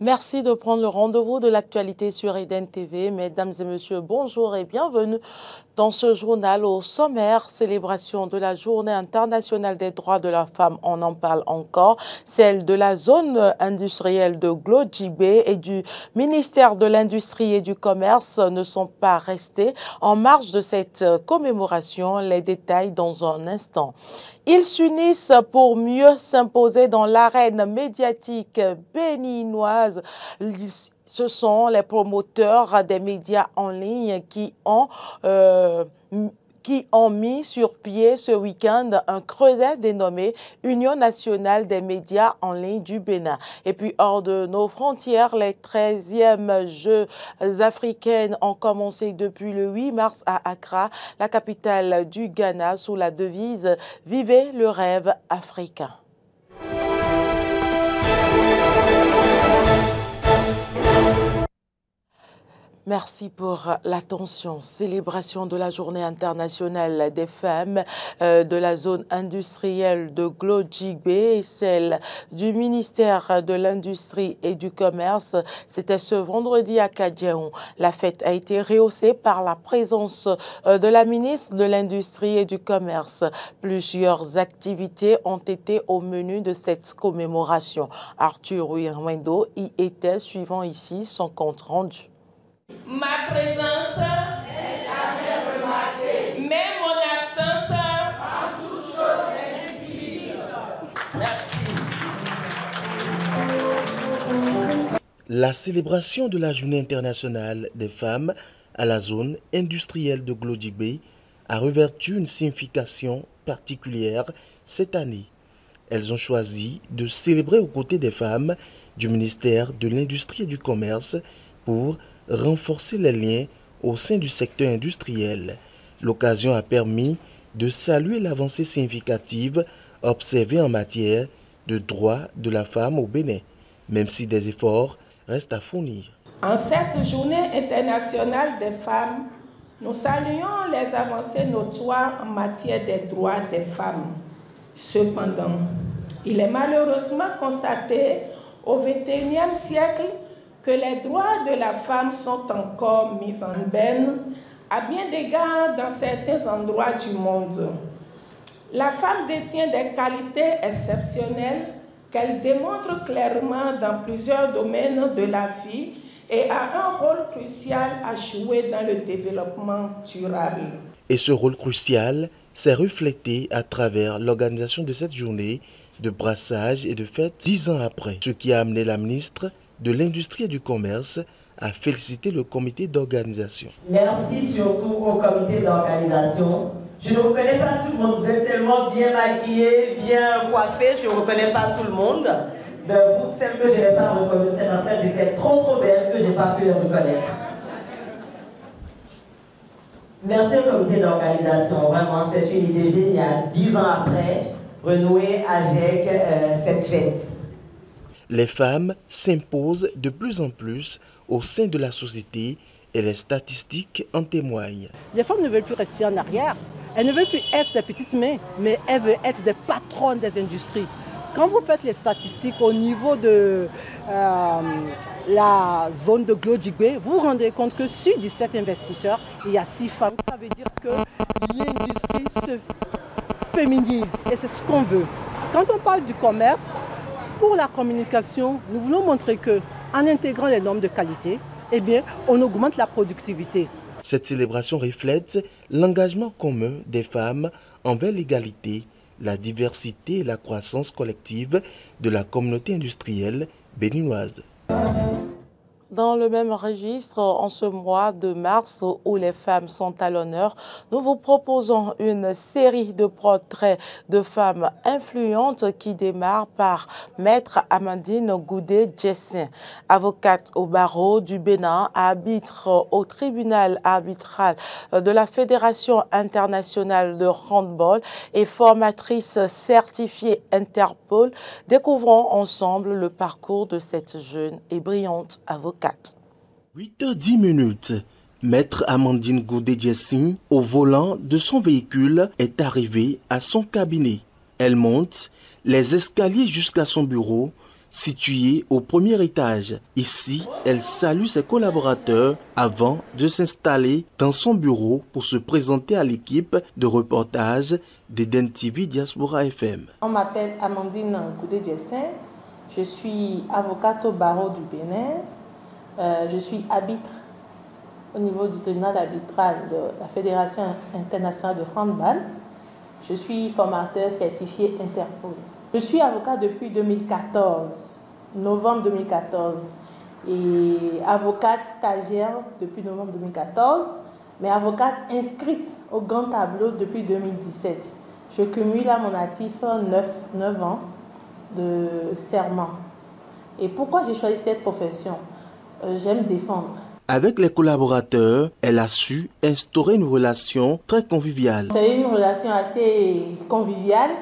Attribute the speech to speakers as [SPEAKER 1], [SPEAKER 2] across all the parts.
[SPEAKER 1] Merci de prendre le rendez-vous de l'actualité sur Eden TV. Mesdames et messieurs, bonjour et bienvenue dans ce journal au sommaire. Célébration de la Journée internationale des droits de la femme, on en parle encore. Celle de la zone industrielle de Glodjibé et du ministère de l'Industrie et du Commerce ne sont pas restés en marge de cette commémoration. Les détails dans un instant. Ils s'unissent pour mieux s'imposer dans l'arène médiatique béninoise. Ce sont les promoteurs des médias en ligne qui ont mis sur pied ce week-end un creuset dénommé Union nationale des médias en ligne du Bénin. Et puis hors de nos frontières, les 13e Jeux africaines ont commencé depuis le 8 mars à Accra, la capitale du Ghana, sous la devise « Vivez le rêve africain ». Merci pour l'attention. Célébration de la Journée internationale des femmes de la zone industrielle de Glodjibé et celle du ministère de l'Industrie et du Commerce. C'était ce vendredi à Kadiaon. La fête a été rehaussée par la présence de la ministre de l'Industrie et du Commerce. Plusieurs activités ont été au menu de cette commémoration. Arthur Ouirwendo y était, suivant ici son compte rendu.
[SPEAKER 2] Ma présence n'est jamais remarquée, mais mon absence en toute chose inspire. Merci.
[SPEAKER 3] La célébration de la Journée internationale des femmes à la zone industrielle de Glodjibé a revêtu une signification particulière cette année. Elles ont choisi de célébrer aux côtés des femmes du ministère de l'Industrie et du Commerce pour renforcer les liens au sein du secteur industriel. L'occasion a permis de saluer l'avancée significative observée en matière de droits de la femme au Bénin, même si des efforts restent à fournir.
[SPEAKER 2] En cette journée internationale des femmes, nous saluons les avancées notoires en matière des droits des femmes. Cependant, il est malheureusement constaté au XXIe siècle que les droits de la femme sont encore mis en berne à bien d'égards dans certains endroits du monde. La femme détient des qualités exceptionnelles qu'elle démontre clairement dans plusieurs domaines de la vie et a un rôle crucial à jouer dans le développement durable.
[SPEAKER 3] Et ce rôle crucial s'est reflété à travers l'organisation de cette journée de brassage et de fête 10 ans après, ce qui a amené la ministre de l'Industrie et du Commerce à féliciter le comité d'organisation.
[SPEAKER 4] Merci surtout au comité d'organisation. Je ne reconnais pas tout le monde, vous êtes tellement bien maquillés, bien coiffés, je ne reconnais pas tout le monde. Vous, celle que je n'ai pas reconnue, cette affaire était trop belle que je n'ai pas pu les reconnaître. Merci au comité d'organisation, vraiment c'est une idée géniale, 10 ans après, renouer avec cette fête.
[SPEAKER 3] Les femmes s'imposent de plus en plus au sein de la société et les statistiques en témoignent.
[SPEAKER 5] Les femmes ne veulent plus rester en arrière. Elles ne veulent plus être des petites mains, mais elles veulent être des patronnes des industries. Quand vous faites les statistiques au niveau de la zone de Glodjibé, vous vous rendez compte que sur 17 investisseurs, il y a 6 femmes. Ça veut dire que l'industrie se féminise et c'est ce qu'on veut. Quand on parle du commerce, pour la communication, nous voulons montrer qu'en intégrant les normes de qualité, eh bien, on augmente la productivité.
[SPEAKER 3] Cette célébration reflète l'engagement commun des femmes envers l'égalité, la diversité et la croissance collective de la communauté industrielle béninoise.
[SPEAKER 1] Dans le même registre, en ce mois de mars où les femmes sont à l'honneur, nous vous proposons une série de portraits de femmes influentes qui démarre par Maître Amandine Goudé-Djessin, avocate au barreau du Bénin, arbitre au tribunal arbitral de la Fédération internationale de handball et formatrice certifiée Interpol. Découvrons ensemble le parcours de cette jeune et brillante avocate.
[SPEAKER 3] 8h10, Maître Amandine Goudé-Djessin, au volant de son véhicule, est arrivée à son cabinet. Elle monte les escaliers jusqu'à son bureau située au premier étage. Ici, elle salue ses collaborateurs avant de s'installer dans son bureau pour se présenter à l'équipe de reportage d'Eden TV Diaspora FM.
[SPEAKER 2] On m'appelle Amandine Goudé-Djessin. Je suis avocate au barreau du Bénin. Je suis arbitre au niveau du tribunal arbitral de la Fédération internationale de handball. Je suis formateur certifié Interpol. Je suis avocate depuis 2014, novembre 2014, et avocate stagiaire depuis novembre 2014, mais avocate inscrite au grand tableau depuis 2017. Je cumule à mon actif 9 ans de serment. Et pourquoi j'ai choisi cette profession? J'aime défendre.
[SPEAKER 3] Avec les collaborateurs, elle a su instaurer une relation très conviviale.
[SPEAKER 2] C'est une relation assez conviviale,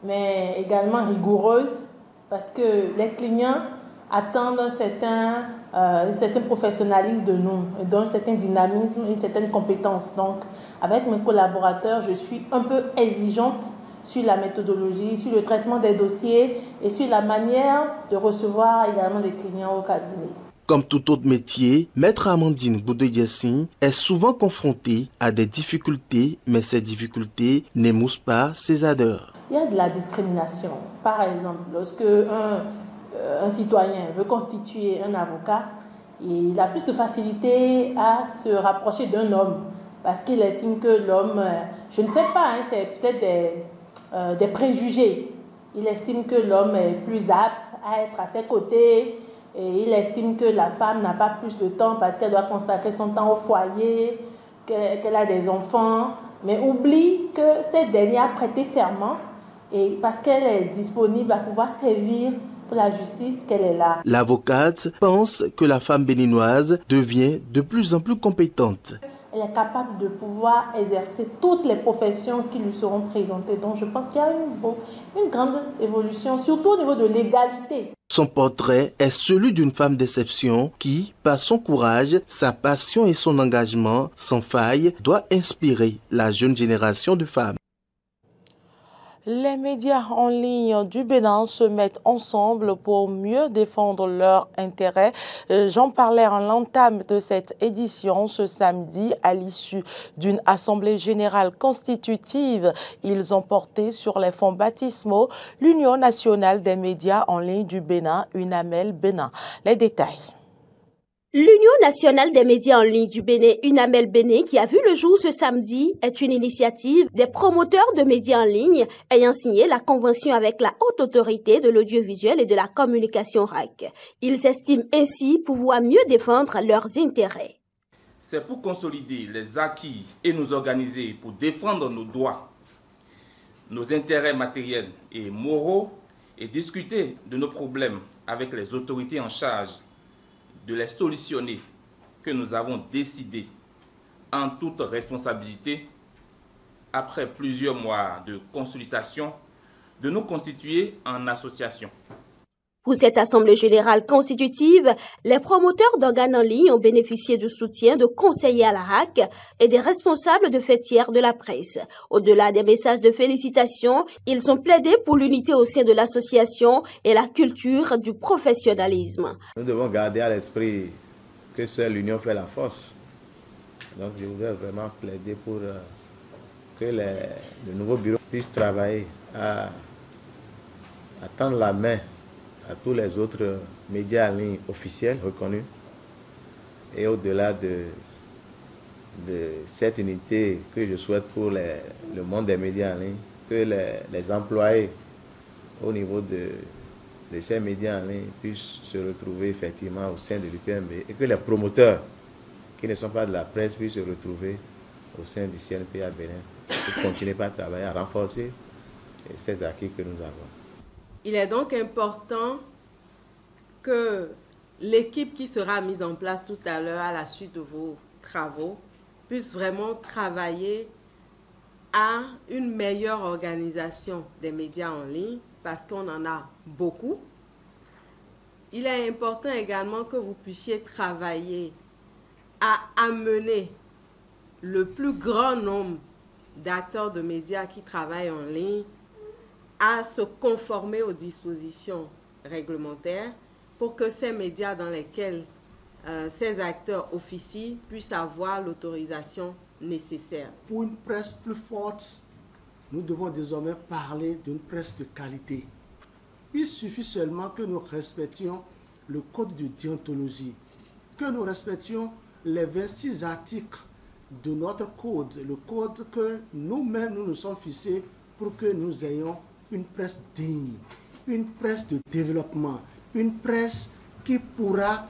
[SPEAKER 2] mais également rigoureuse, parce que les clients attendent un certain professionnalisme de nous, donc un certain dynamisme, une certaine compétence. Donc, avec mes collaborateurs, je suis un peu exigeante sur la méthodologie, sur le traitement des dossiers et sur la manière de recevoir également les clients au cabinet.
[SPEAKER 3] Comme tout autre métier, Maître Amandine Goudé-Djessin est souvent confrontée à des difficultés, mais ces difficultés n'émoussent pas ses ardeurs.
[SPEAKER 2] Il y a de la discrimination. Par exemple, lorsque un citoyen veut constituer un avocat, il a plus de facilité à se rapprocher d'un homme parce qu'il estime que l'homme, je ne sais pas, c'est peut-être des préjugés. Il estime que l'homme est plus apte à être à ses côtés. Et il estime que la femme n'a pas plus de temps parce qu'elle doit consacrer son temps au foyer, qu'elle a des enfants, mais oublie que cette dernière a prêté serment et parce qu'elle est disponible à pouvoir servir pour la justice, qu'elle est là.
[SPEAKER 3] L'avocate pense que la femme béninoise devient de plus en plus compétente.
[SPEAKER 2] Elle est capable de pouvoir exercer toutes les professions qui lui seront présentées. Donc je pense qu'il y a une grande évolution, surtout au niveau de l'égalité.
[SPEAKER 3] Son portrait est celui d'une femme d'exception qui, par son courage, sa passion et son engagement sans faille, doit inspirer la jeune génération de femmes.
[SPEAKER 1] Les médias en ligne du Bénin se mettent ensemble pour mieux défendre leurs intérêts. J'en parlais en l'entame de cette édition ce samedi à l'issue d'une assemblée générale constitutive. Ils ont porté sur les fonds baptismaux l'Union nationale des médias en ligne du Bénin, UNAMEL Bénin. Les détails.
[SPEAKER 6] L'Union nationale des médias en ligne du Bénin, UNAMEL Bénin, qui a vu le jour ce samedi, est une initiative des promoteurs de médias en ligne ayant signé la convention avec la haute autorité de l'audiovisuel et de la communication RAC. Ils estiment ainsi pouvoir mieux défendre leurs intérêts.
[SPEAKER 7] C'est pour consolider les acquis et nous organiser pour défendre nos droits, nos intérêts matériels et moraux et discuter de nos problèmes avec les autorités en charge de les solutionner que nous avons décidé en toute responsabilité, après plusieurs mois de consultation, de nous constituer en association.
[SPEAKER 6] Pour cette assemblée générale constitutive, les promoteurs d'organes en ligne ont bénéficié du soutien de conseillers à la RAC et des responsables de fêtières de la presse. Au-delà des messages de félicitations, ils ont plaidé pour l'unité au sein de l'association et la culture du professionnalisme.
[SPEAKER 8] Nous devons garder à l'esprit que seule l'union fait la force. Donc je voudrais vraiment plaider pour que le nouveau bureau puisse travailler à tendre la main à tous les autres médias en ligne officiels reconnus. Et au-delà de cette unité que je souhaite pour le monde des médias en ligne, que les employés au niveau de ces médias en ligne puissent se retrouver effectivement au sein de l'UPMB et que les promoteurs qui ne sont pas de la presse puissent se retrouver au sein du CNPA Bénin pour continuer à travailler, à renforcer ces acquis que nous avons.
[SPEAKER 9] Il est donc important que l'équipe qui sera mise en place tout à l'heure à la suite de vos travaux puisse vraiment travailler à une meilleure organisation des médias en ligne parce qu'on en a beaucoup. Il est important également que vous puissiez travailler à amener le plus grand nombre d'acteurs de médias qui travaillent en ligne à se conformer aux dispositions réglementaires pour que ces médias dans lesquels ces acteurs officient puissent avoir l'autorisation nécessaire.
[SPEAKER 10] Pour une presse plus forte, nous devons désormais parler d'une presse de qualité. Il suffit seulement que nous respections le code de déontologie, que nous respections les 26 articles de notre code, le code que nous-mêmes nous sommes fixés pour que nous ayons une presse digne, une presse de développement, une presse qui pourra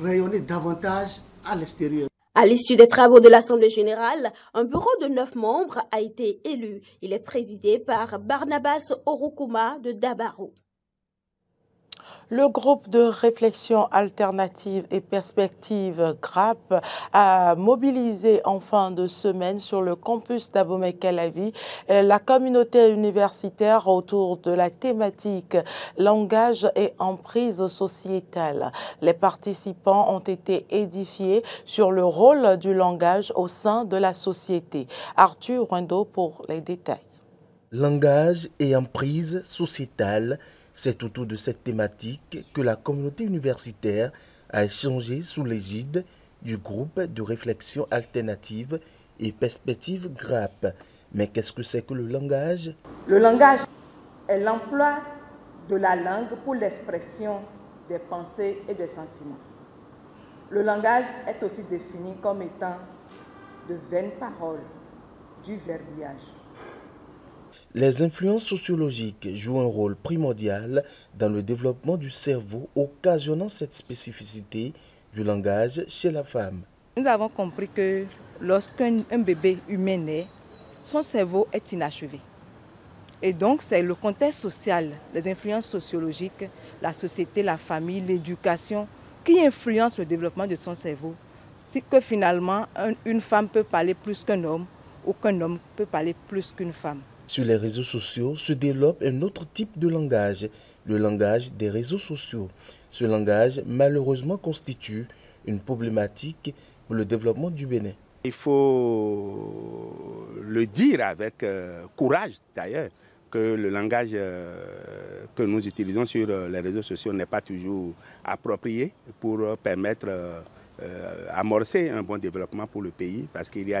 [SPEAKER 10] rayonner davantage à l'extérieur.
[SPEAKER 6] À l'issue des travaux de l'Assemblée générale, un bureau de 9 membres a été élu. Il est présidé par Barnabas Orukuma de Dabarou.
[SPEAKER 1] Le groupe de réflexion alternative et perspective GRAP a mobilisé en fin de semaine sur le campus d'Abomey-Calavi la communauté universitaire autour de la thématique langage et emprise sociétale. Les participants ont été édifiés sur le rôle du langage au sein de la société. Arthur Ruendo pour les détails.
[SPEAKER 3] Langage et emprise sociétale. C'est autour de cette thématique que la communauté universitaire a échangé sous l'égide du groupe de réflexion alternative et perspective GRAP. Mais qu'est-ce que c'est que le langage?
[SPEAKER 11] Le langage est l'emploi de la langue pour l'expression des pensées et des sentiments. Le langage est aussi défini comme étant de vaines paroles, du verbiage.
[SPEAKER 3] Les influences sociologiques jouent un rôle primordial dans le développement du cerveau, occasionnant cette spécificité du langage chez la femme.
[SPEAKER 12] Nous avons compris que lorsqu'un bébé humain naît, son cerveau est inachevé. Et donc c'est le contexte social, les influences sociologiques, la société, la famille, l'éducation qui influencent le développement de son cerveau. C'est que finalement une femme peut parler plus qu'un homme ou qu'un homme peut parler plus qu'une femme.
[SPEAKER 3] Sur les réseaux sociaux se développe un autre type de langage, le langage des réseaux sociaux. Ce langage, malheureusement, constitue une problématique pour le développement du Bénin.
[SPEAKER 13] Il faut le dire avec courage, d'ailleurs, que le langage que nous utilisons sur les réseaux sociaux n'est pas toujours approprié pour permettre d'amorcer un bon développement pour le pays, parce qu'il y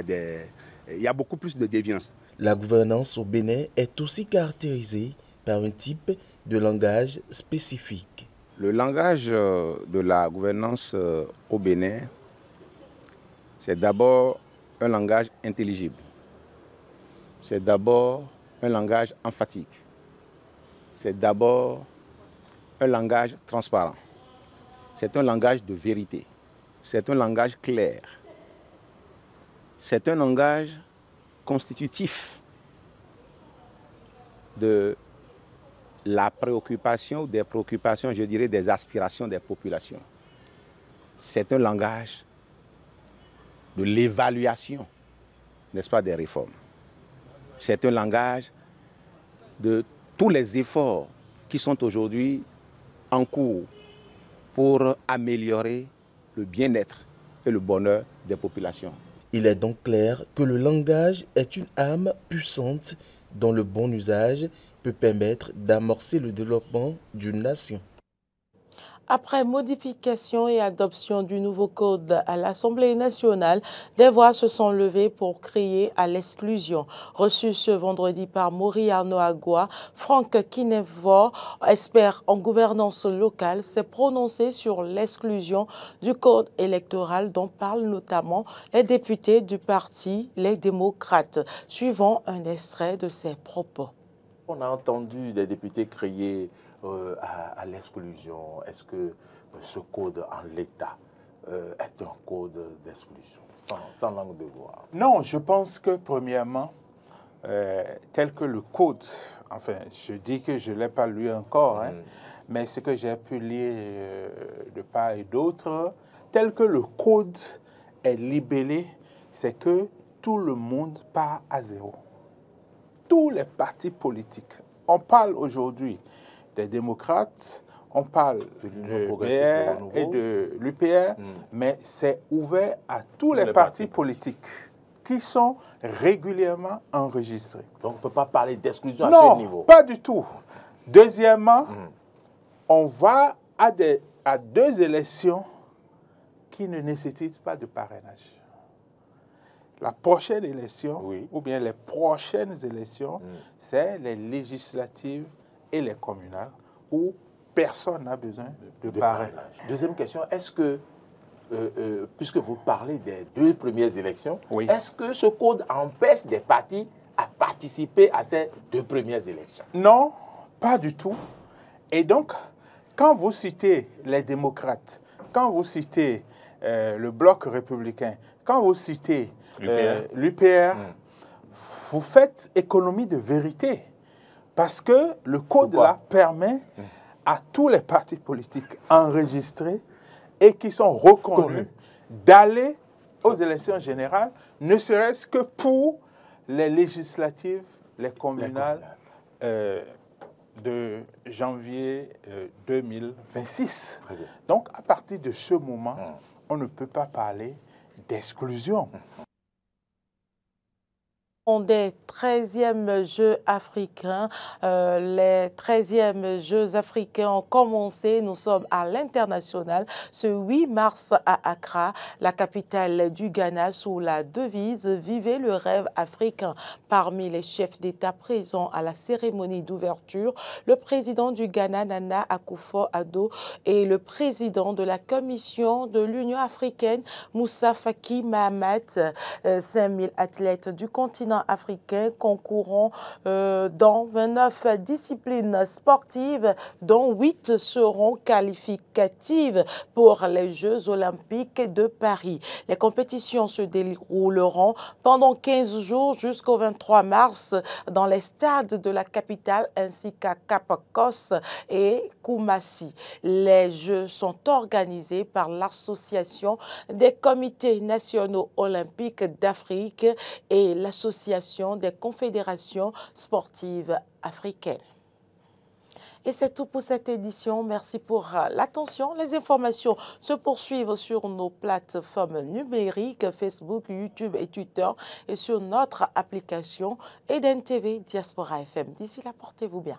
[SPEAKER 13] a beaucoup plus de déviance.
[SPEAKER 3] La gouvernance au Bénin est aussi caractérisée par un type de langage spécifique.
[SPEAKER 14] Le langage de la gouvernance au Bénin, c'est d'abord un langage intelligible. C'est d'abord un langage emphatique. C'est d'abord un langage transparent. C'est un langage de vérité. C'est un langage clair. C'est un langage constitutif de la préoccupation, des préoccupations, je dirais, des aspirations des populations. C'est un langage de l'évaluation, n'est-ce pas, des réformes. C'est un langage de tous les efforts qui sont aujourd'hui en cours pour améliorer le bien-être et le bonheur des populations.
[SPEAKER 3] Il est donc clair que le langage est une arme puissante dont le bon usage peut permettre d'amorcer le développement d'une nation.
[SPEAKER 1] Après modification et adoption du nouveau code à l'Assemblée nationale, des voix se sont levées pour crier à l'exclusion. Reçu ce vendredi par Maury Arnaud Agua, Franck Kinevor, expert en gouvernance locale, s'est prononcé sur l'exclusion du code électoral dont parlent notamment les députés du parti Les Démocrates, suivant un extrait de ses propos.
[SPEAKER 15] On a entendu des députés crier à l'exclusion. Est-ce que ce code en l'état est un code d'exclusion, sans langue de bois?
[SPEAKER 16] Non, je pense que premièrement, tel que le code, enfin, je dis que je ne l'ai pas lu encore, mais ce que j'ai pu lire de part et d'autre, tel que le code est libellé, c'est que tout le monde part à zéro. Tous les partis politiques. On parle aujourd'hui des démocrates, on parle de l'UPR et de l'UPR, mais c'est ouvert à tous les partis politiques qui sont régulièrement enregistrés.
[SPEAKER 15] Donc on ne peut pas parler d'exclusion à ce niveau?
[SPEAKER 16] Non, pas du tout. Deuxièmement, on va à 2 élections qui ne nécessitent pas de parrainage. La prochaine élection, ou bien les prochaines élections, c'est les législatives et les communales, où personne n'a besoin de parrainage.
[SPEAKER 15] Deuxième question, est-ce que, puisque vous parlez des 2 premières élections, est-ce que ce code empêche des partis à participer à ces 2 premières élections?
[SPEAKER 16] Non, pas du tout. Et donc, quand vous citez les démocrates, quand vous citez le bloc républicain, quand vous citez l'UPR, vous faites économie de vérité. Parce que le code là permet à tous les partis politiques enregistrés et qui sont reconnus d'aller aux élections générales, ne serait-ce que pour les législatives, les communales de janvier 2026. Donc, à partir de ce moment, on ne peut pas parler d'exclusion.
[SPEAKER 1] Des 13e Jeux africains. Les 13e Jeux africains ont commencé. Nous sommes à l'international ce 8 mars à Accra, la capitale du Ghana, sous la devise « Vivez le rêve africain ». Parmi les chefs d'État présents à la cérémonie d'ouverture, le président du Ghana, Nana Akufo-Addo, et le président de la Commission de l'Union africaine, Moussa Faki Mahamat. 5000 athlètes du continent africains concourront dans 29 disciplines sportives, dont 8 seront qualificatives pour les Jeux olympiques de Paris. Les compétitions se dérouleront pendant 15 jours jusqu'au 23 mars dans les stades de la capitale ainsi qu'à Cap-Kos et Koumassi. Les Jeux sont organisés par l'Association des comités nationaux olympiques d'Afrique et l'Association des confédérations sportives africaines. Et c'est tout pour cette édition. Merci pour l'attention. Les informations se poursuivent sur nos plateformes numériques, Facebook, YouTube et Twitter, et sur notre application Eden TV Diaspora FM. D'ici là, portez-vous bien.